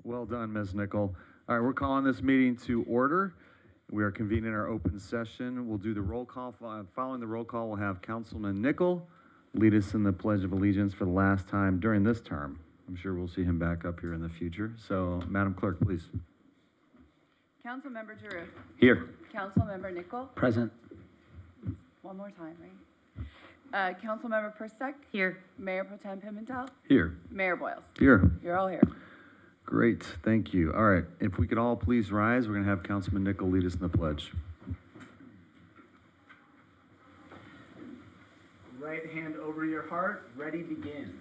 Well done, Ms. Nickel. All right, we're calling this meeting to order. We are convening our open session. We'll do the roll call. Following the roll call, we'll have Councilman Nickel lead us in the Pledge of Allegiance for the last time during this term. I'm sure we'll see him back up here in the future. So, Madam Clerk, please. Councilmember Giroux. Here. Councilmember Nickel. Present. One more time, right? Councilmember Perstuck. Here. Mayor Pro Tem Pimentel. Here. Mayor Boyles. Here. You're all here. Great, thank you. All right, if we could all please rise, we're going to have Councilman Nickel lead us in the pledge. Right hand over your heart, ready, begin.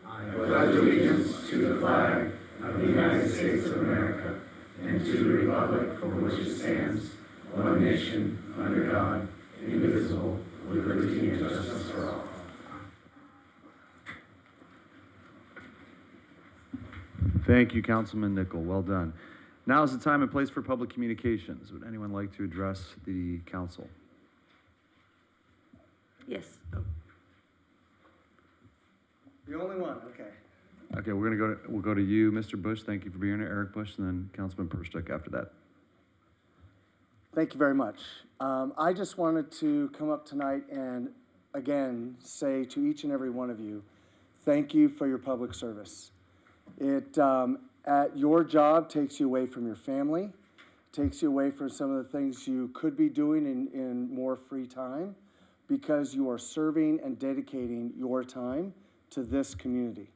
I pledge allegiance to the flag of the United States of America and to the republic for which it stands, one nation, under God, indivisible, with liberty and justice for all. Thank you, Councilman Nickel. Well done. Now is the time and place for public communications. Would anyone like to address the council? Yes. The only one, okay. Okay, we'll go to you, Mr. Bush. Thank you for being here, Eric Bush, and then Councilman Perstuck after that. Thank you very much. I just wanted to come up tonight and again say to each and every one of you, thank you for your public service. It, at your job, takes you away from your family, takes you away from some of the things you could be doing in more free time because you are serving and dedicating your time to this community.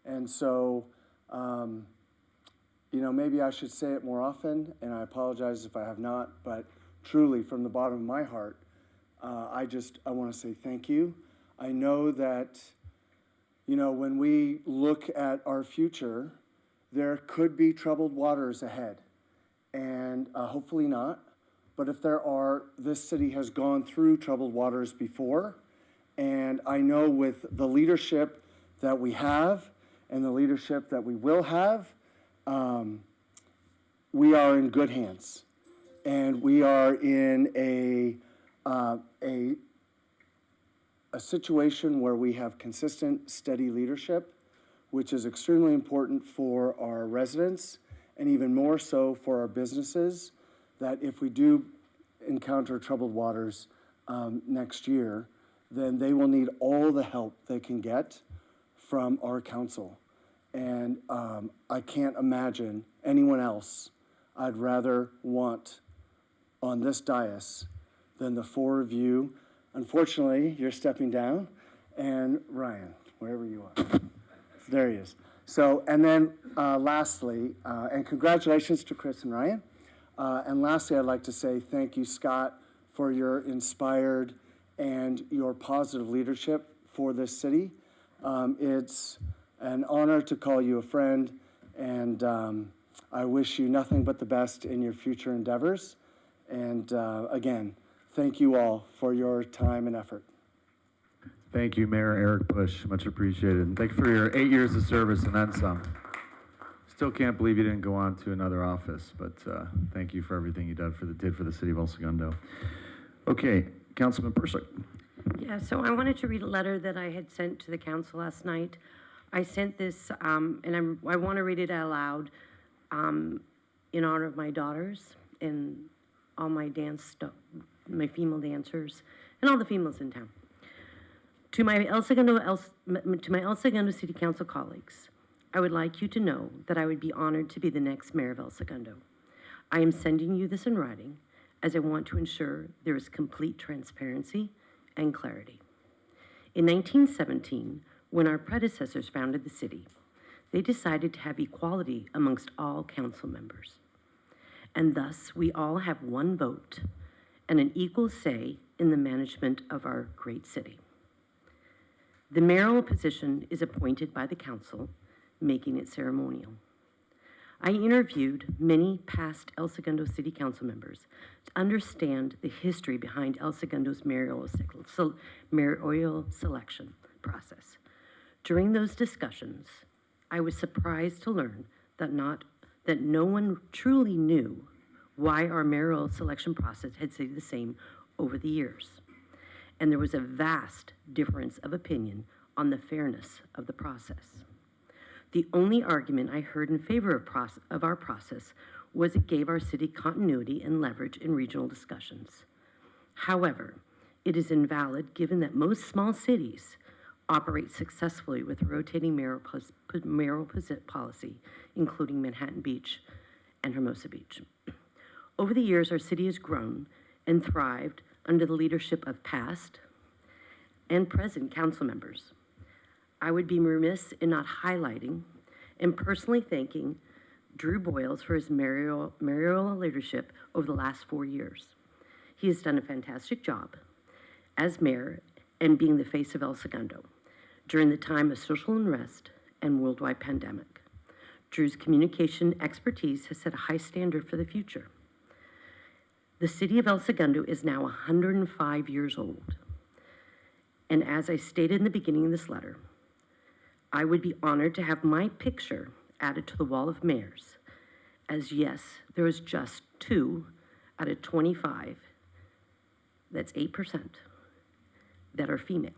And so, you know, maybe I should say it more often, and I apologize if I have not, but truly from the bottom of my heart, I want to say thank you. I know that, you know, when we look at our future, there could be troubled waters ahead, and hopefully not. But if there are, this city has gone through troubled waters before, and I know with the leadership that we have and the leadership that we will have, we are in good hands, and we are in a situation where we have consistent, steady leadership, which is extremely important for our residents and even more so for our businesses, that if we do encounter troubled waters next year, then they will need all the help they can get from our council. And I can't imagine anyone else I'd rather want on this dais than the four of you. Unfortunately, you're stepping down, and Ryan, wherever you are. There he is. So, and then lastly, and congratulations to Chris and Ryan. And lastly, I'd like to say thank you, Scott, for your inspired and your positive leadership for this city. It's an honor to call you a friend, and I wish you nothing but the best in your future endeavors. And again, thank you all for your time and effort. Thank you, Mayor Eric Bush. Much appreciated. And thank you for your 8 years of service and then some. Still can't believe you didn't go on to another office, but thank you for everything you did for the city of El Segundo. Okay, Councilman Persick. Yeah, so I wanted to read a letter that I had sent to the council last night. I sent this, and I want to read it out loud in honor of my daughters and all my my female dancers, and all the females in town. To my El Segundo City Council colleagues, I would like you to know that I would be honored to be the next mayor of El Segundo. I am sending you this in writing as I want to ensure there is complete transparency and clarity. In 1917, when our predecessors founded the city, they decided to have equality amongst all council members. And thus, we all have one vote and an equal say in the management of our great city. The mayoral position is appointed by the council, making it ceremonial. I interviewed many past El Segundo City Council members to understand the history behind El Segundo's mayoral selection process. During those discussions, I was surprised to learn that no one truly knew why our mayoral selection process had stayed the same over the years. And there was a vast difference of opinion on the fairness of the process. The only argument I heard in favor of our process was it gave our city continuity and leverage in regional discussions. However, it is invalid given that most small cities operate successfully with a rotating mayoral policy, including Manhattan Beach and Hermosa Beach. Over the years, our city has grown and thrived under the leadership of past and present council members. I would be remiss in not highlighting and personally thanking Drew Boyles for his mayoral leadership over the last 4 years. He has done a fantastic job as mayor and being the face of El Segundo during the time of social unrest and worldwide pandemic. Drew's communication expertise has set a high standard for the future. The city of El Segundo is now 105 years old. And as I stated in the beginning of this letter, I would be honored to have my picture added to the wall of mayors, as yes, there is just 2 out of 25, that's 8%, that are female.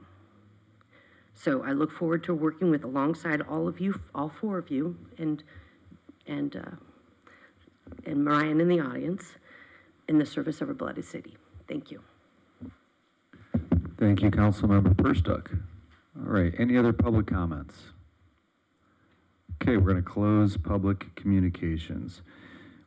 So I look forward to working with alongside all of you, all 4 of you, and Ryan in the audience, in the service of our beloved city. Thank you. Thank you, Councilmember Perstuck. All right, any other public comments? Okay, we're going to close public communications.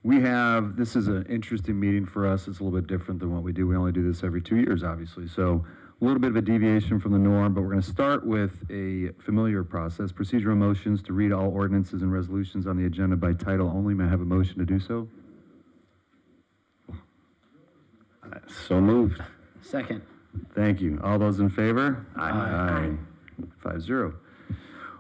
This is an interesting meeting for us. It's a little bit different than what we do. We only do this every 2 years, obviously. So a little bit of a deviation from the norm, but we're going to start with a familiar process, procedural motions to read all ordinances and resolutions on the agenda by title only. May I have a motion to do so? So moved. Second. Thank you. All those in favor? Aye. 5-0.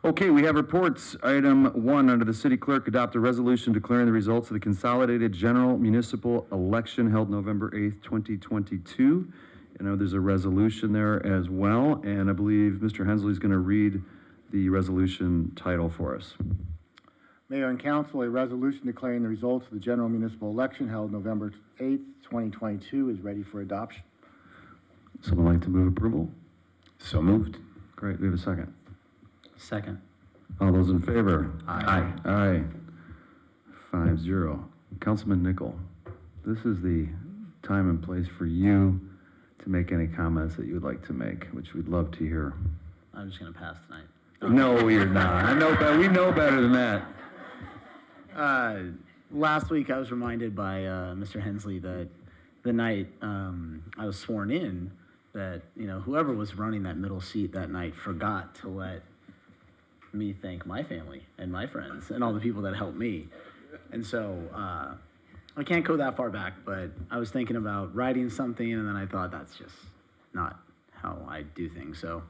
Okay, we have reports. Item 1, under the city clerk, adopt a resolution declaring the results of the Consolidated General Municipal Election held November 8th, 2022. I know there's a resolution there as well, and I believe Mr. Hensley is going to read the resolution title for us. Mayor and Council, a resolution declaring the results of the general municipal election held November 8th, 2022 is ready for adoption. Someone like to move approval? So moved. Great, we have a second. Second. All those in favor? Aye. Aye. 5-0. Councilman Nickel, this is the time and place for you to make any comments that you would like to make, which we'd love to hear. I'm just going to pass tonight. No, you're not. I know better. We know better than that. Last week, I was reminded by Mr. Hensley that the night I was sworn in, that whoever was running that middle seat that night forgot to let me thank my family and my friends and all the people that helped me. And so I can't go that far back, but I was thinking about writing something, and then I thought that's just not how I do things. So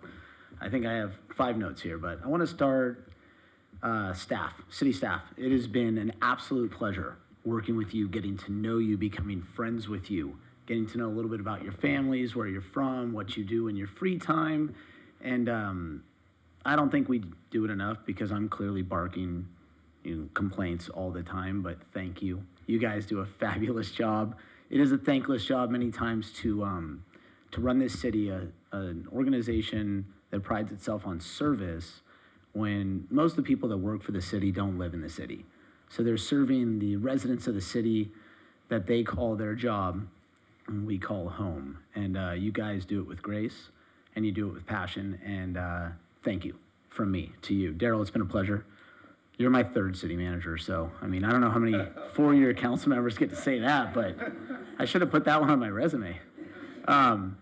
I think I have 5 notes here, but I want to start city staff. It has been an absolute pleasure working with you, getting to know you, becoming friends with you, getting to know a little bit about your families, where you're from, what you do in your free time. And I don't think we do it enough because I'm clearly barking complaints all the time, but thank you. You guys do a fabulous job. It is a thankless job many times to run this city, an organization that prides itself on service, when most of the people that work for the city don't live in the city. So they're serving the residents of the city that they call their job and we call home. And you guys do it with grace, and you do it with passion, and thank you from me to you. Darrell, it's been a pleasure. You're my 3rd city manager, so, I mean, I don't know how many 4-year council members get to say that, but I should have put that one on my resume. To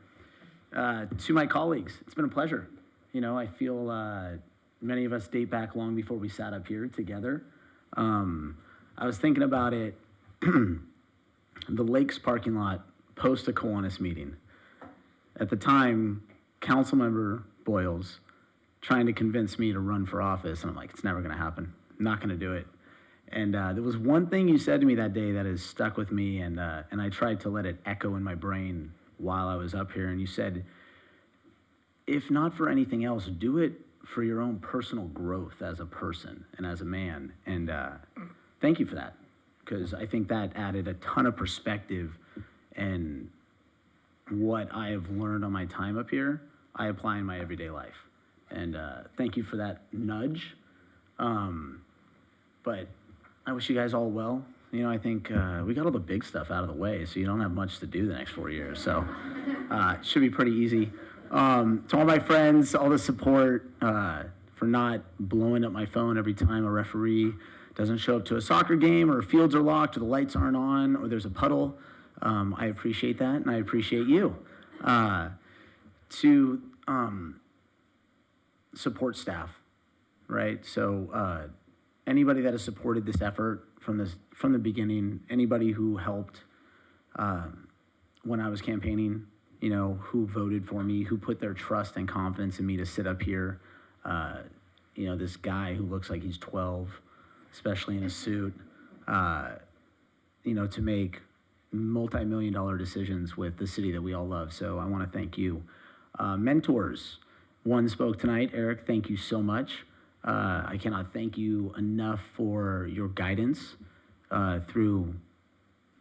my colleagues, it's been a pleasure. I feel many of us date back long before we sat up here together. I was thinking about it, the Lakes parking lot post a Kiwanis meeting. At the time, Councilmember Boyles trying to convince me to run for office, and I'm like, it's never going to happen. I'm not going to do it. And there was one thing you said to me that day that has stuck with me, and I tried to let it echo in my brain while I was up here. And you said, if not for anything else, do it for your own personal growth as a person and as a man. And thank you for that, because I think that added a ton of perspective, and what I have learned on my time up here, I apply in my everyday life. And thank you for that nudge. But I wish you guys all well. You know, I think we got all the big stuff out of the way, so you don't have much to do the next 4 years. So it should be pretty easy. To all my friends, all the support for not blowing up my phone every time a referee doesn't show up to a soccer game, or fields are locked, or the lights aren't on, or there's a puddle. I appreciate that, and I appreciate you. To support staff, right? So anybody that has supported this effort from the beginning, anybody who helped when I was campaigning, you know, who voted for me, who put their trust and confidence in me to sit up here. You know, this guy who looks like he's 12, especially in a suit, you know, to make multi-million-dollar decisions with the city that we all love. So I want to thank you. Mentors, one spoke tonight. Eric, thank you so much. I cannot thank you enough for your guidance through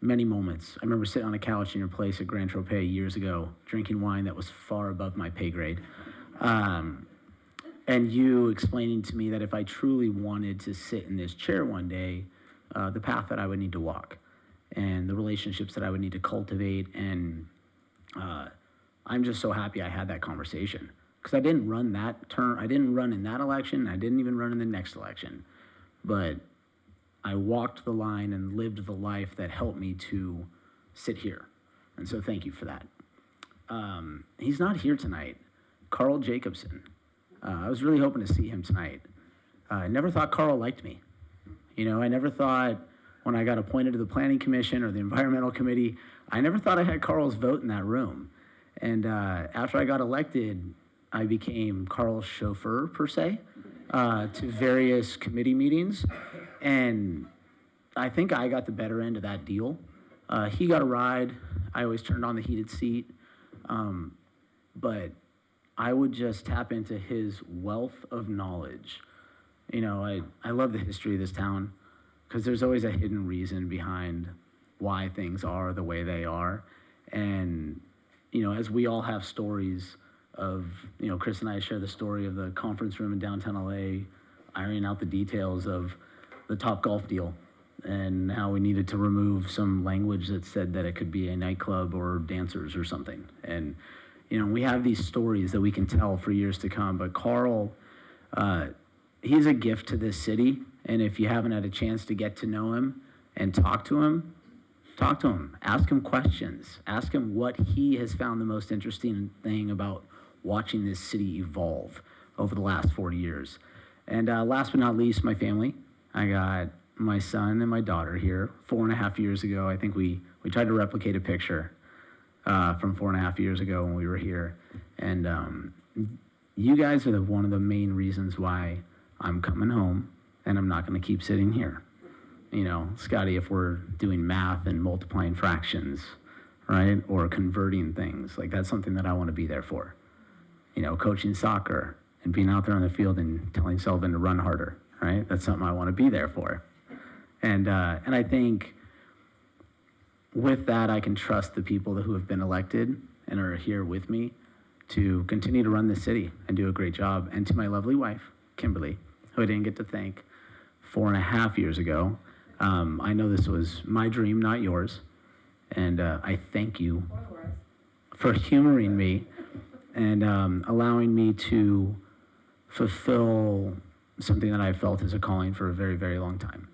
many moments. I remember sitting on a couch in your place at Grand Tropez years ago, drinking wine that was far above my pay grade. And you explaining to me that if I truly wanted to sit in this chair one day, the path that I would need to walk and the relationships that I would need to cultivate. And I'm just so happy I had that conversation, because I didn't run that term. I didn't run in that election. I didn't even run in the next election. But I walked the line and lived the life that helped me to sit here. And so thank you for that. He's not here tonight. Carl Jacobson. I was really hoping to see him tonight. I never thought Carl liked me. You know, I never thought when I got appointed to the Planning Commission or the Environmental Committee, I never thought I had Carl's vote in that room. And after I got elected, I became Carl's chauffeur, per se, to various committee meetings. And I think I got the better end of that deal. He got a ride. I always turned on the heated seat. But I would just tap into his wealth of knowledge. You know, I love the history of this town, because there's always a hidden reason behind why things are the way they are. And, you know, as we all have stories of, you know, Chris and I share the story of the conference room in downtown LA, ironing out the details of the Topgolf deal and how we needed to remove some language that said that it could be a nightclub or dancers or something. And, you know, we have these stories that we can tell for years to come. But Carl, he's a gift to this city. And if you haven't had a chance to get to know him and talk to him, ask him questions, ask him what he has found the most interesting thing about watching this city evolve over the last 40 years. And last but not least, my family. I got my son and my daughter here 4.5 years ago. I think we tried to replicate a picture from 4.5 years ago when we were here. And you guys are one of the main reasons why I'm coming home and I'm not gonna keep sitting here. You know, Scotty, if we're doing math and multiplying fractions, right? Or converting things, like that's something that I wanna be there for. You know, coaching soccer and being out there on the field and telling Sullivan to run harder, right? That's something I wanna be there for. And I think with that, I can trust the people who have been elected and are here with me to continue to run the city and do a great job. And to my lovely wife, Kimberly, who I didn't get to thank 4.5 years ago. I know this was my dream, not yours. And I thank you for humoring me and allowing me to fulfill something that I felt is a calling for a very, very long time.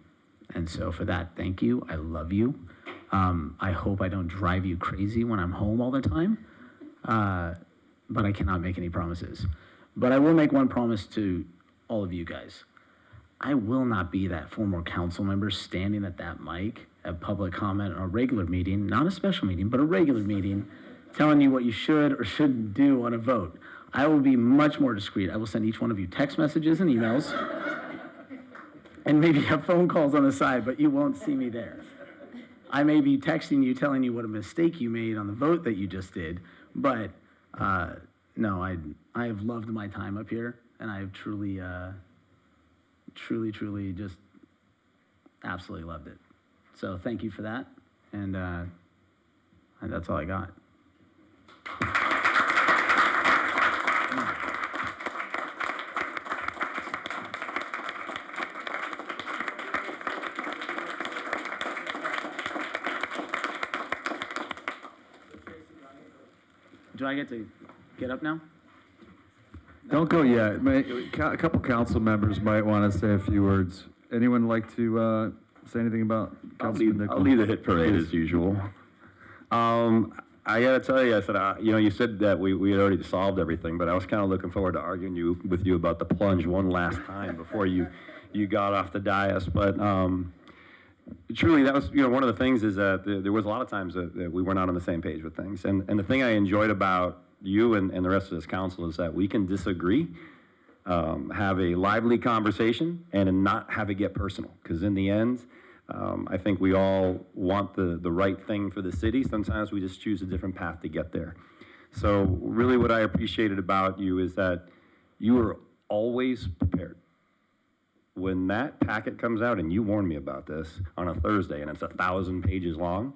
And so for that, thank you. I love you. I hope I don't drive you crazy when I'm home all the time, but I cannot make any promises. But I will make one promise to all of you guys. I will not be that former council member standing at that mic at public comment or a regular meeting, not a special meeting, but a regular meeting, telling you what you should or shouldn't do on a vote. I will be much more discreet. I will send each one of you text messages and emails, and maybe have phone calls on the side, but you won't see me there. I may be texting you, telling you what a mistake you made on the vote that you just did, but no, I have loved my time up here, and I have truly just absolutely loved it. So thank you for that, and that's all I got. Do I get to get up now? Don't go yet. A couple council members might want to say a few words. Anyone like to say anything about Councilman Nichols? I'll lead the hit parade as usual. I gotta tell you, I said, you said that we had already solved everything, but I was kind of looking forward to arguing with you about the plunge one last time before you got off the dais. But truly, that was, one of the things is that there was a lot of times that we were not on the same page with things. And the thing I enjoyed about you and the rest of this council is that we can disagree, have a lively conversation, and not have it get personal. Because in the end, I think we all want the right thing for the city. Sometimes we just choose a different path to get there. So really what I appreciated about you is that you were always prepared. When that packet comes out, and you warned me about this on a Thursday, and it's 1,000 pages long,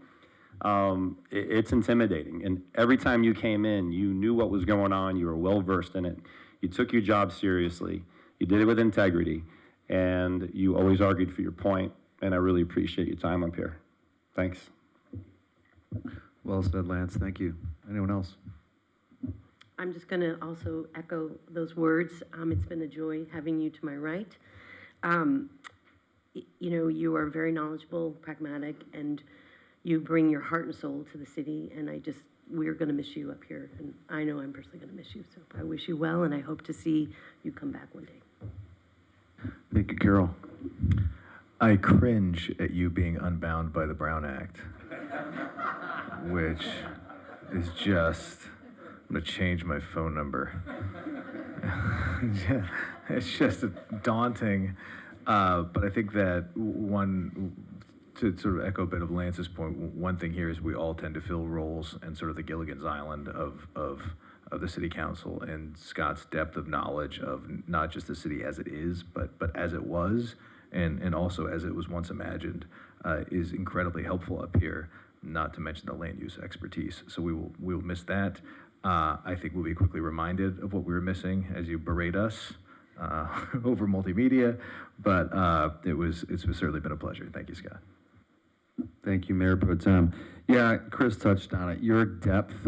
it's intimidating. And every time you came in, you knew what was going on. You were well-versed in it. You took your job seriously. You did it with integrity. And you always argued for your point. And I really appreciate your time up here. Thanks. Well said, Lance. Thank you. Anyone else? I'm just going to also echo those words. It's been a joy having you to my right. You are very knowledgeable, pragmatic, and you bring your heart and soul to the city, and we're going to miss you up here, and I know I'm personally going to miss you, so I wish you well, and I hope to see you come back one day. Thank you, Carol. I cringe at you being unbound by the Brown Act, which is just, I'm going to change my phone number. It's just daunting, but I think that to sort of echo a bit of Lance's point, one thing here is we all tend to fill roles and sort of the Gilligan's Island of the city council, and Scott's depth of knowledge of not just the city as it is, but as it was, and also as it was once imagined, is incredibly helpful up here, not to mention the land use expertise. So we will miss that. I think we'll be quickly reminded of what we were missing as you berate us over multimedia, but it's certainly been a pleasure. Thank you, Scott. Thank you, Mayor Pro Tem. Yeah, Chris touched on it. Your depth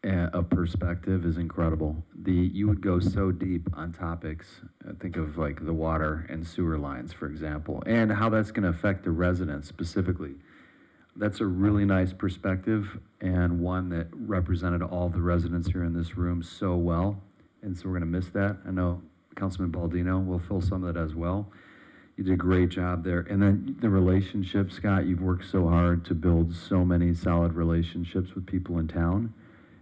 of perspective is incredible. You would go so deep on topics. Think of like the water and sewer lines, for example, and how that's going to affect the residents specifically. That's a really nice perspective, and one that represented all the residents here in this room so well, and so we're going to miss that. I know Councilman Baldino will fill some of that as well. You did a great job there. And then the relationships, Scott, you've worked so hard to build so many solid relationships with people in town,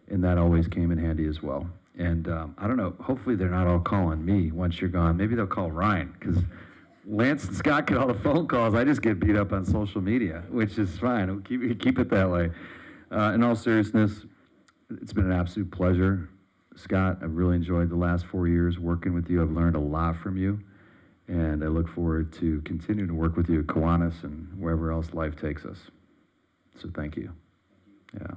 and that always came in handy as well. And I don't know, hopefully they're not all calling me once you're gone. Maybe they'll call Ryan, because Lance and Scott get all the phone calls. I just get beat up on social media, which is fine. We'll keep it that way. In all seriousness, it's been an absolute pleasure. Scott, I've really enjoyed the last 4 years working with you. I've learned a lot from you, and I look forward to continuing to work with you at Kiwanis and wherever else life takes us. So thank you. Yeah.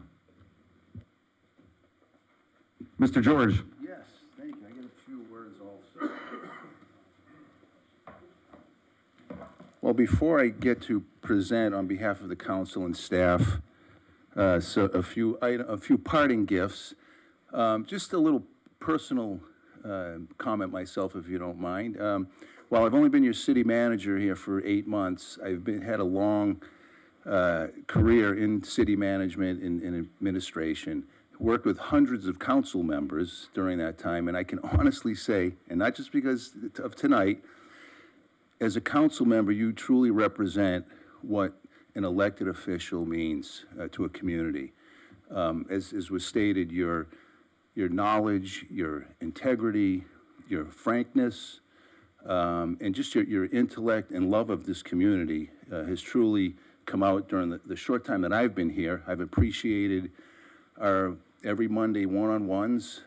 Mr. George. Yes, thank you. I get a few words also. Well, before I get to present on behalf of the council and staff, so a few parting gifts. Just a little personal comment myself, if you don't mind. While I've only been your city manager here for 8 months, I've had a long career in city management and administration. Worked with hundreds of council members during that time, and I can honestly say, and not just because of tonight, as a council member, you truly represent what an elected official means to a community. As was stated, your knowledge, your integrity, your frankness, and just your intellect and love of this community has truly come out during the short time that I've been here. I've appreciated our every Monday one-on-ones.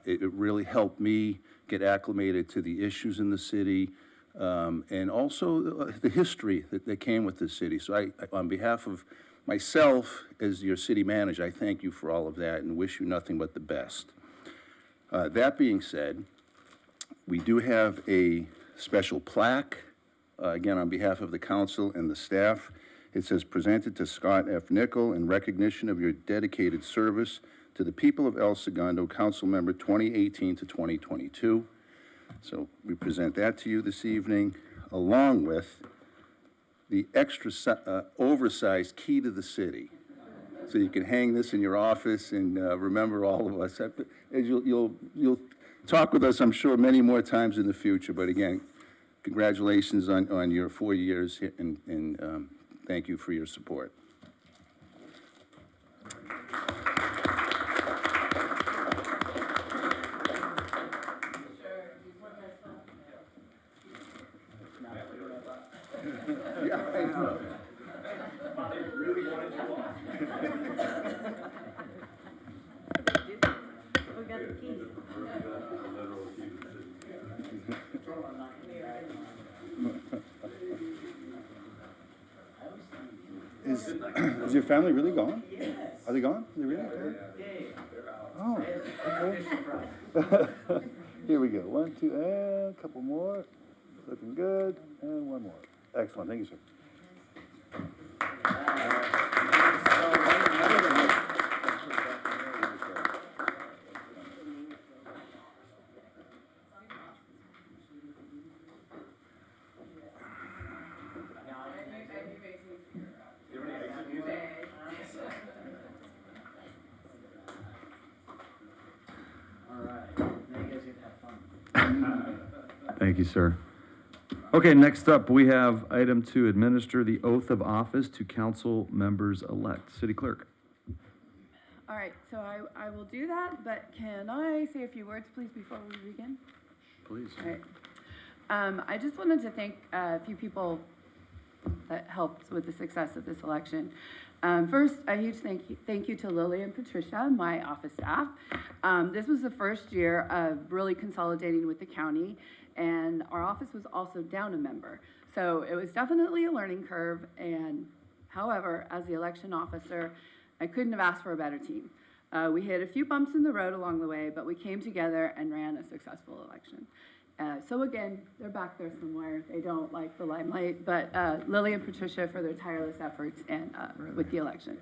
It really helped me get acclimated to the issues in the city, and also the history that came with the city. So I, on behalf of myself as your city manager, I thank you for all of that and wish you nothing but the best. That being said, we do have a special plaque, again, on behalf of the council and the staff. It says, presented to Scott F. Nichol in recognition of your dedicated service to the people of El Segundo, Council Member 2018 to 2022. So we present that to you this evening, along with the extra oversized key to the city. So you can hang this in your office and remember all of us. As you'll talk with us, I'm sure, many more times in the future. But again, congratulations on your 4 years here, and thank you for your support. Yeah, I know. We got the keys. Is your family really gone? Yes. Are they gone? Are they really gone? Oh, okay. Here we go. 1, 2, and a couple more. Looking good. And one more. Excellent. Thank you, sir. Thank you, sir. Okay, next up, we have item 2, administer the oath of office to council members-elect. City Clerk. All right, so I will do that, but can I say a few words, please, before we begin? Please. All right. I just wanted to thank a few people that helped with the success of this election. First, a huge thank you to Lily and Patricia, my office staff. This was the first year of really consolidating with the county, and our office was also down a member. So it was definitely a learning curve, and however, as the election officer, I couldn't have asked for a better team. We hit a few bumps in the road along the way, but we came together and ran a successful election. So again, they're back there somewhere. They don't like the limelight, but Lily and Patricia for their tireless efforts and with the election.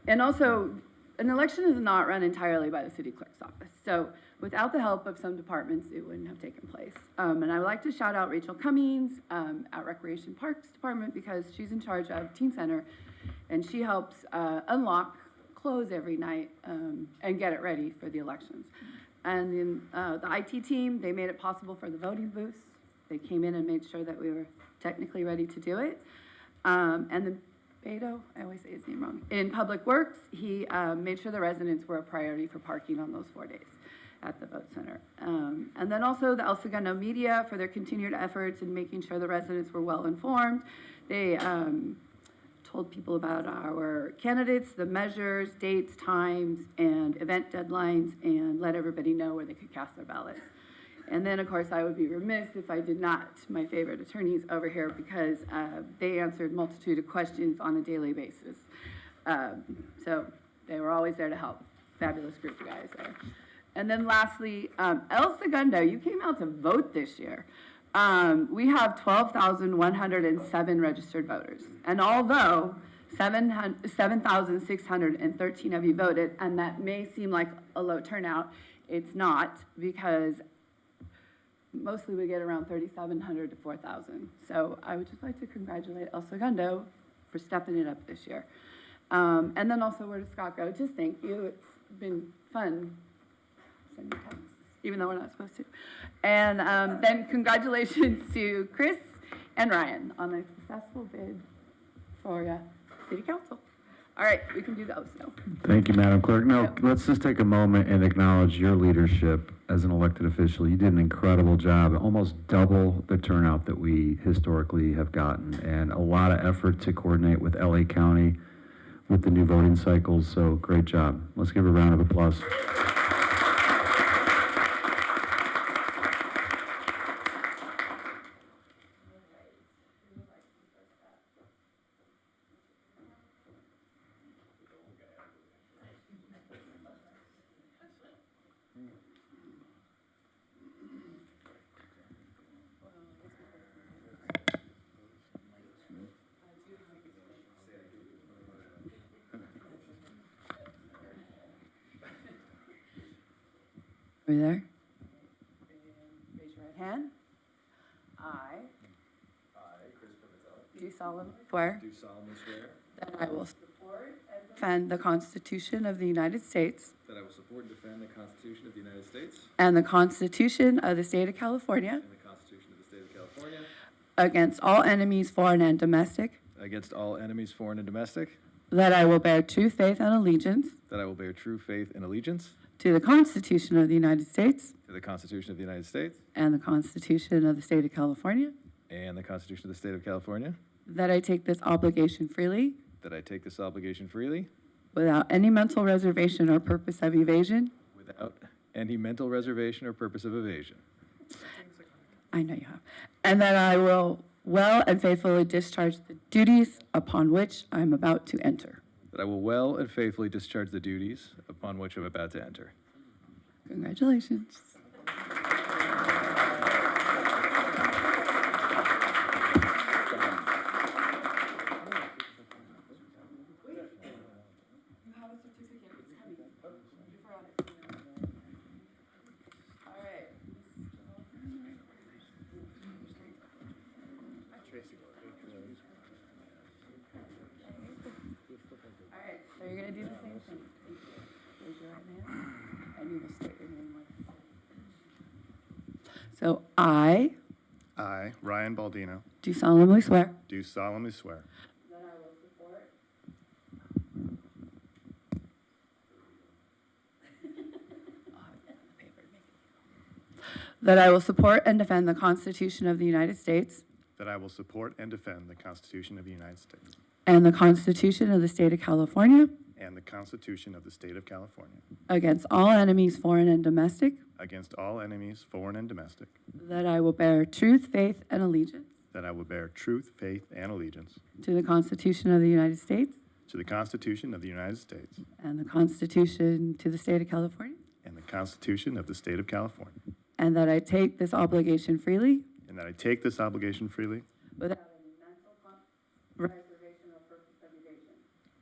And also, an election is not run entirely by the city clerk's office. So without the help of some departments, it wouldn't have taken place. And I would like to shout out Rachel Cummings at Recreation Parks Department, because she's in charge of Teen Center, and she helps unlock, close every night, and get it ready for the elections. And then the IT team, they made it possible for the voting booths. They came in and made sure that we were technically ready to do it. And then Beto, I always say his name wrong, in Public Works, he made sure the residents were a priority for parking on those 4 days at the vote center. And then also the El Segundo media for their continued efforts in making sure the residents were well informed. They told people about our candidates, the measures, dates, times, and event deadlines, and let everybody know where they could cast their ballot. And then, of course, I would be remiss if I did not, my favorite attorneys over here, because they answered multitude of questions on a daily basis. So they were always there to help. Fabulous group of guys there. And then lastly, El Segundo, you came out to vote this year. We have 12,107 registered voters. And although 7,613 of you voted, and that may seem like a low turnout, it's not, because mostly we get around 3,700 to 4,000. So I would just like to congratulate El Segundo for stepping it up this year. And then also, where does Scott go? Just thank you. It's been fun sending texts, even though we're not supposed to. And then congratulations to Chris and Ryan on a successful bid for City Council. All right, we can do those now. Thank you, Madam Clerk. Now, let's just take a moment and acknowledge your leadership as an elected official. You did an incredible job, almost double the turnout that we historically have gotten, and a lot of effort to coordinate with LA County with the new voting cycles, so great job. Let's give a round of applause. Are we there? Raise your right hand. Do solemnly swear. Do solemnly swear That I will support and defend the Constitution of the United States. that I will support and defend the Constitution of the United States And the Constitution of the State of California. and the Constitution of the State of California Against all enemies, foreign and domestic. against all enemies, foreign and domestic, That I will bear true faith and allegiance. that I will bear true faith and allegiance To the Constitution of the United States. to the Constitution of the United States And the Constitution of the State of California. and the Constitution of the State of California, That I take this obligation freely. that I take this obligation freely Without any mental reservation or purpose of evasion. without any mental reservation or purpose of evasion, I know you have. And that I will well and faithfully discharge the duties upon which I am about to enter. that I will well and faithfully discharge the duties upon which I'm about to enter. Congratulations. All right, so you're gonna do the same thing. Raise your right hand, and you will state your name. So I I, Ryan Baldino, do solemnly swear do solemnly swear that I will support that I will support and defend the Constitution of the United States that I will support and defend the Constitution of the United States and the Constitution of the State of California and the Constitution of the State of California against all enemies, foreign and domestic, against all enemies, foreign and domestic, that I will bear truth, faith, and allegiance that I will bear truth, faith, and allegiance to the Constitution of the United States to the Constitution of the United States and the Constitution to the State of California, and the Constitution of the State of California, and that I take this obligation freely and that I take this obligation freely without any mental reservation or purpose of evasion,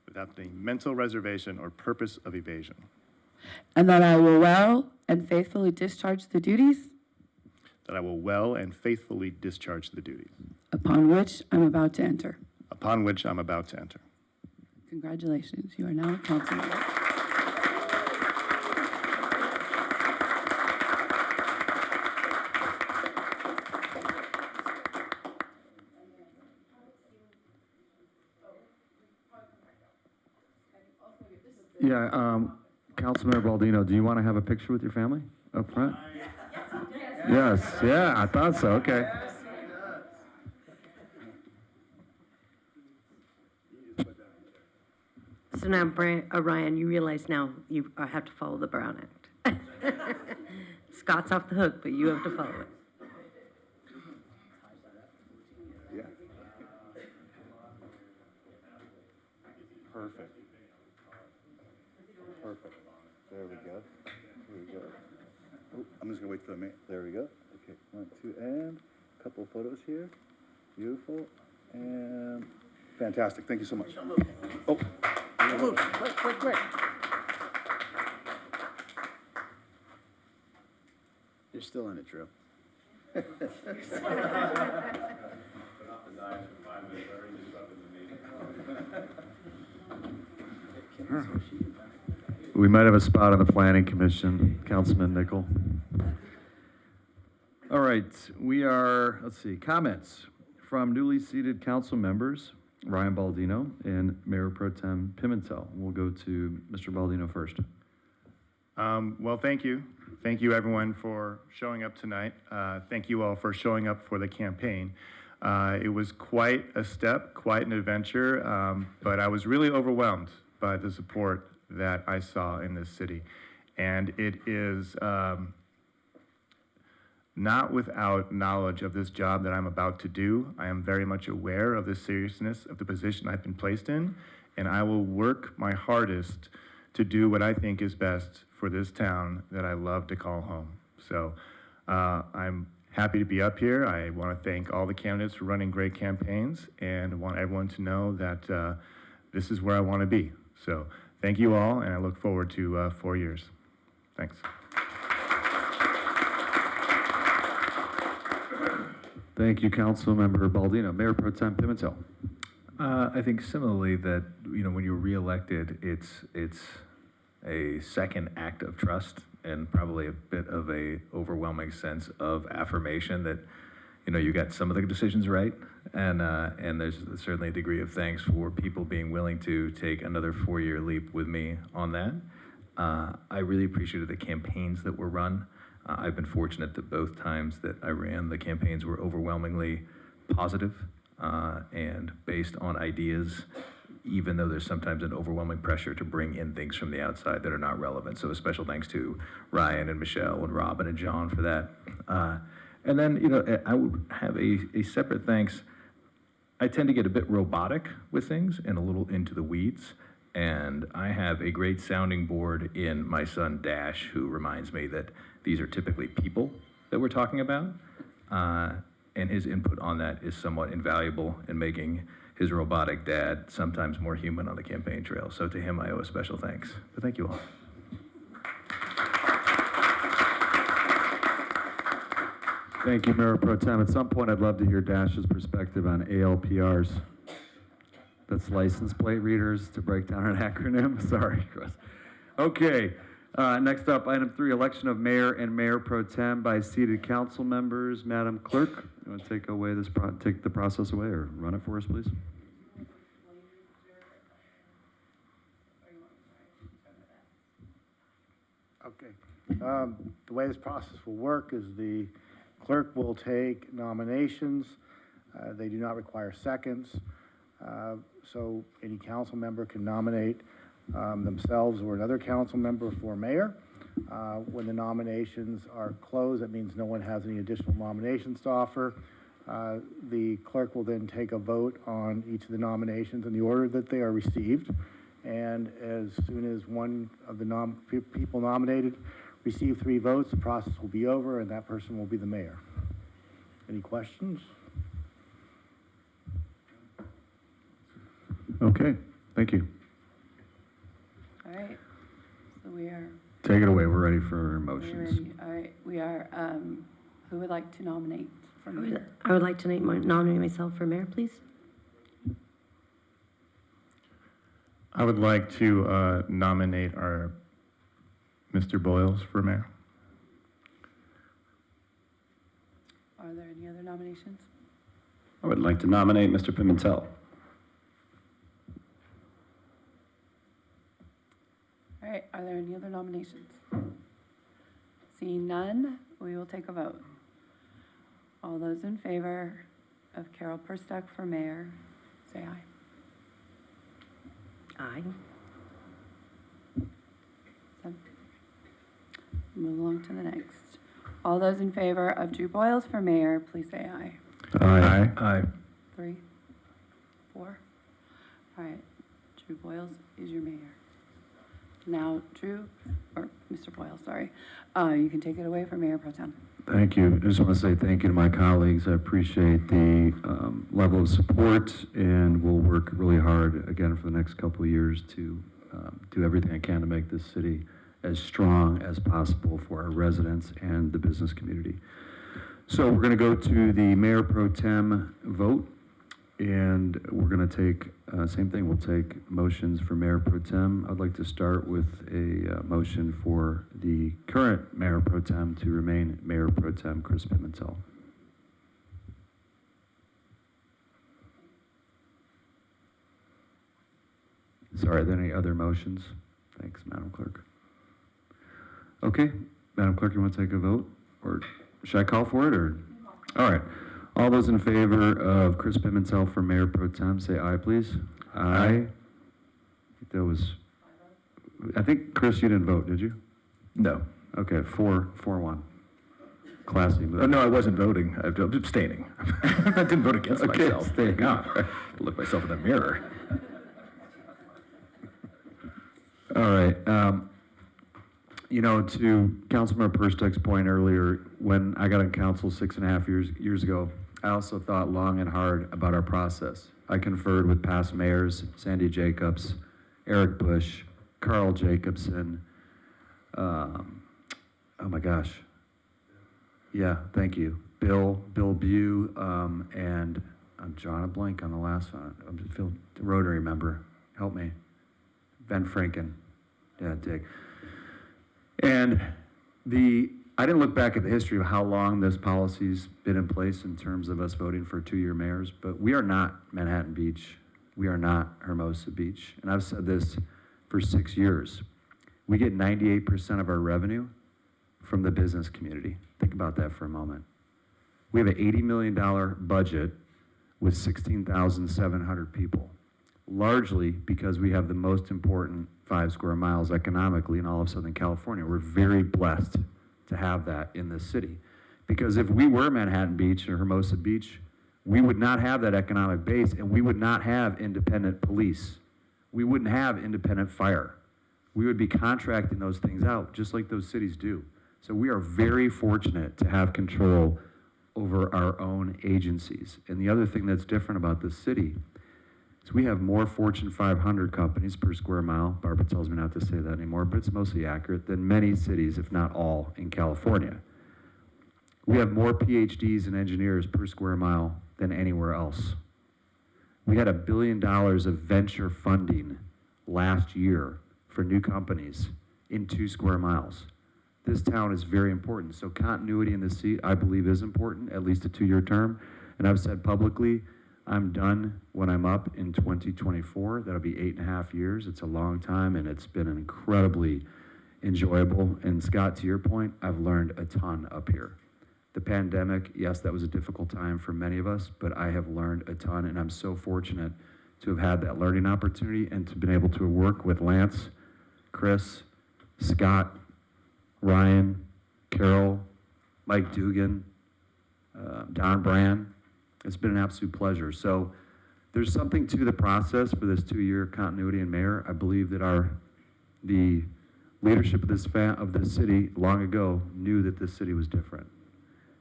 without any mental reservation or purpose of evasion, and that I will well and faithfully discharge the duties that I will well and faithfully discharge the duties upon which I'm about to enter. upon which I'm about to enter. Congratulations, you are now a council member. Yeah, Councilmember Baldino, do you want to have a picture with your family up front? Yes, yeah, I thought so, okay. So now, Ryan, you realize now you have to follow the Brown Act. Scott's off the hook, but you have to follow it. Yeah. Perfect. Perfect. There we go. There we go. Oh, I'm just gonna wait for the there we go. Okay, 1, 2, and a couple of photos here. Beautiful. And fantastic. Thank you so much. Oh. Quick. You're still in it, Drew. We might have a spot on the Planning Commission, Councilman Nickel. All right, we are, let's see, comments from newly seated council members, Ryan Baldino and Mayor Pro Tem Pimentel. We'll go to Mr. Baldino first. Well, thank you. Thank you, everyone, for showing up tonight. Thank you all for showing up for the campaign. It was quite a step, quite an adventure, but I was really overwhelmed by the support that I saw in this city. And it is not without knowledge of this job that I'm about to do. I am very much aware of the seriousness of the position I've been placed in, and I will work my hardest to do what I think is best for this town that I love to call home. So I'm happy to be up here. I want to thank all the candidates for running great campaigns, and I want everyone to know that this is where I want to be. So thank you all, and I look forward to 4 years. Thanks. Thank you, Councilmember Baldino. Mayor Pro Tem Pimentel. I think similarly that, when you're reelected, it's a second act of trust and probably a bit of a overwhelming sense of affirmation that, you got some of the decisions right. And there's certainly a degree of thanks for people being willing to take another 4-year leap with me on that. I really appreciated the campaigns that were run. I've been fortunate that both times that I ran, the campaigns were overwhelmingly positive and based on ideas, even though there's sometimes an overwhelming pressure to bring in things from the outside that are not relevant. So a special thanks to Ryan and Michelle and Robin and John for that. And then, I would have a separate thanks. I tend to get a bit robotic with things and a little into the weeds. And I have a great sounding board in my son Dash, who reminds me that these are typically people that we're talking about. And his input on that is somewhat invaluable in making his robotic dad sometimes more human on the campaign trail. So to him, I owe a special thanks. But thank you all. Thank you, Mayor Pro Tem. At some point, I'd love to hear Dash's perspective on ALPRs. That's license plate readers, to break down an acronym. Sorry, Chris. Okay, next up, item 3, election of mayor and mayor pro tem by seated council members. Madam Clerk, you want to take away take the process away or run it for us, please? Okay. The way this process will work is the clerk will take nominations. They do not require seconds. So any council member can nominate themselves or another council member for mayor. When the nominations are closed, that means no one has any additional nominations to offer. The clerk will then take a vote on each of the nominations in the order that they are received. And as soon as one of the people nominated receive 3 votes, the process will be over and that person will be the mayor. Any questions? Okay, thank you. All right, so we are, Take it away. We're ready for we're motions. ready. All right, we are, who would like to nominate for mayor? I would like to nominate myself for mayor, please. I would like to nominate our Mr. Boyles for mayor. Are there any other nominations? I would like to nominate Mr. Pimentel. All right, are there any other nominations? Seeing none, we will take a vote. All those in favor of Carol Perstuck for mayor, say aye. Aye. So, move along to the next. All those in favor of Drew Boyles for mayor, please say aye. Aye. Aye. 3, 4. All right, Drew Boyles is your mayor. Now, Drew, or Mr. Boyle, sorry, you can take it away from Mayor Pro Tem. Thank you. I just want to say thank you to my colleagues. I appreciate the level of support, and we'll work really hard again for the next couple of years to do everything I can to make this city as strong as possible for our residents and the business community. So we're going to go to the Mayor Pro Tem vote, and we're going to take, same thing, we'll take motions for Mayor Pro Tem. I'd like to start with a motion for the current Mayor Pro Tem to remain Mayor Pro Tem Chris Pimentel. Sorry, are there any other motions? Thanks, Madam Clerk. Okay, Madam Clerk, you want to take a vote? Or should I call for it, or? All right. All those in favor of Chris Pimentel for Mayor Pro Tem, say aye, please. Aye. I think, Chris, you didn't vote, did you? No. Okay, 4-1. Classy move. Oh, no, I wasn't voting. I was abstaining. I didn't vote against Okay, myself. abstain. God, look myself in the mirror. All right. To Councilmember Perstuck's point earlier, when I got on council 6.5 years ago, I also thought long and hard about our process. I conferred with past mayors, Sandy Jacobs, Eric Bush, Carl Jacobson. Oh my gosh. Yeah, thank you. Bill Bew, and I'm drawing a blank on the last one. The Rotary member, help me. Ben Franken. Yeah, Dick. And I didn't look back at the history of how long this policy's been in place in terms of us voting for 2-year mayors, but we are not Manhattan Beach. We are not Hermosa Beach. And I've said this for 6 years. We get 98% of our revenue from the business community. Think about that for a moment. We have an $80 million budget with 16,700 people, largely because we have the most important 5 square miles economically in all of Southern California. We're very blessed to have that in this city. Because if we were Manhattan Beach or Hermosa Beach, we would not have that economic base, and we would not have independent police. We wouldn't have independent fire. We would be contracting those things out, just like those cities do. So we are very fortunate to have control over our own agencies. And the other thing that's different about this city is we have more Fortune 500 companies per square mile. Barbara tells me not to say that anymore, but it's mostly accurate, than many cities, if not all, in California. We have more PhDs and engineers per square mile than anywhere else. We had $1 billion of venture funding last year for new companies in 2 square miles. This town is very important. So continuity in the seat, I believe, is important, at least a 2-year term. And I've said publicly, I'm done when I'm up in 2024. That'll be 8.5 years. It's a long time, and it's been incredibly enjoyable. And Scott, to your point, I've learned a ton up here. The pandemic, yes, that was a difficult time for many of us, but I have learned a ton, and I'm so fortunate to have had that learning opportunity and to have been able to work with Lance, Chris, Scott, Ryan, Carol, Mike Dugan, Don Brand. It's been an absolute pleasure. So there's something to the process for this 2-year continuity in mayor. I believe that the leadership of this city long ago knew that this city was different.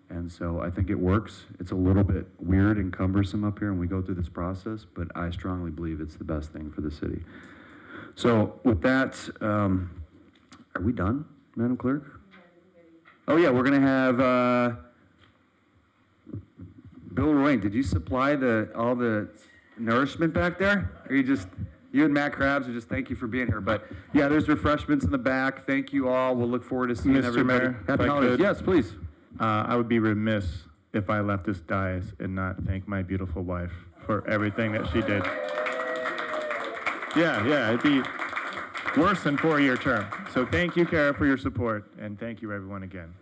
And so I think it works. It's a little bit weird and cumbersome up here when we go through this process, but I strongly believe it's the best thing for the city. So with that, are we done, Madam Clerk? Oh yeah, we're gonna have Bill Royne. Did you supply all the nourishment back there? Or you and Matt Krabs, just thank you for being here. But yeah, there's refreshments in the back. Thank you all. We'll look forward to seeing Mr. everybody. Mayor, Happy if I holidays. could. Yes, please. I would be remiss if I left this dais and not thank my beautiful wife for everything that she did. Yeah, it'd be worse than 4-year term. So thank you, Kara, for your support, and thank you, everyone, again.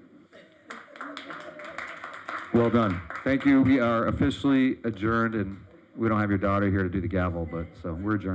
Well done. Thank you. We are officially adjourned, and we don't have your daughter here to do the gavel, but so we're adjourned.